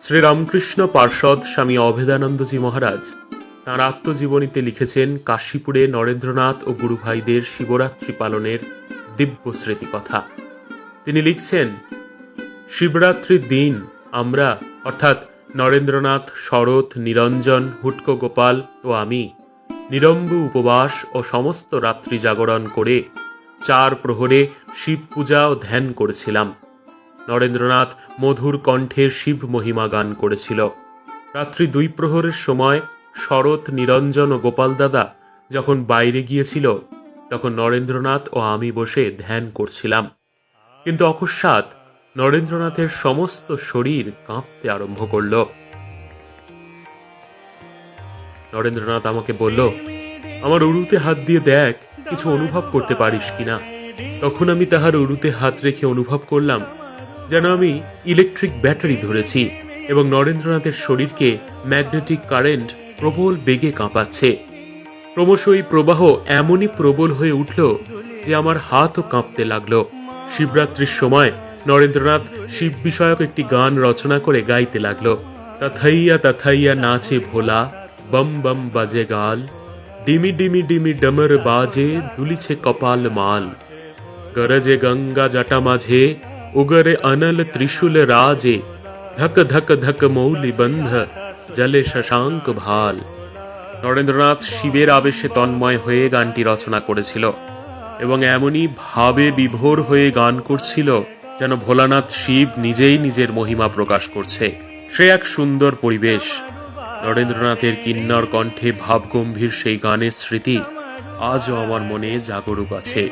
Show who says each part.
Speaker 1: শ্রীরামকৃষ্ণ পার্ষদ স্বামী অভেদানন্দজি মহারাজ তাঁর আত্মজীবনীতে লিখেছেন কাশীপুরে নরেন্দ্রনাথ ও গুরুভাইদের শিবরাত্রি পালনের দিব্য স্মৃতিকথা। তিনি লিখছেন, শিবরাত্রির দিন আমরা অর্থাৎ নরেন্দ্রনাথ, শরৎ, নিরঞ্জন, হুটকো গোপাল ও আমি নিরম্বু উপবাস ও সমস্ত রাত্রি জাগরণ করে 4 প্রহরে শিব পূজা ও ধ্যান করেছিলাম। নরেন্দ্রনাথ মধুর কণ্ঠে শিব মহিমা গান করেছিল। রাত্রি 2 প্রহরের সময় শরৎ, নিরঞ্জন ও গোপাল দাদা যখন বাইরে গিয়েছিল, তখন নরেন্দ্রনাথ ও আমি বসে ধ্যান করছিলাম। কিন্তু অকস্মাৎ নরেন্দ্রনাথের সমস্ত শরীর কাঁপতে আরম্ভ করল। নরেন্দ্রনাথ আমাকে বলল, আমার উরুতে হাত দিয়ে দেখ, কিছু অনুভব করতে পারিস কিনা। তখন আমি তাহার উরুতে হাত রেখে অনুভব করলাম যেন আমি ইলেকট্রিক ব্যাটারি ধরেছি এবং নরেন্দ্রনাথের শরীরকে ম্যাগনেটিক কারেন্ট প্রবল বেগে কাঁপাচ্ছে। ক্রমশ এই প্রবাহ এমনই প্রবল হয়ে উঠল যে আমার হাতও কাঁপতে লাগলো। শিবরাত্রির সময় নরেন্দ্রনাথ শিব বিষয়ক একটি গান রচনা করে গাইতে লাগলো। তথাইয়া তথাইয়া নাচে ভোলা, বম বম বাজে গাল, ডিমি ডিমি ডিমি ডমর বাজে, দুলিছে কপাল মাল, গরজে গঙ্গা জটা মাঝে, উগরে অনল ত্রিশূল রাজে, ধক ধক ধক মৌলি বন্ধ, জলে শশাঙ্ক ভাল। নরেন্দ্রনাথ শিবের আবেশে তন্ময় হয়ে গানটি রচনা করেছিল এবং এমনই ভাবে বিভোর হয়ে গান করছিল যেন ভোলানাথ শিব নিজেই নিজের মহিমা প্রকাশ করছে। সে এক সুন্দর পরিবেশ। নরেন্দ্রনাথের কিন্নর কণ্ঠে ভাবগম্ভীর সেই গানের স্মৃতি আজও আমার মনে জাগরুক আছে।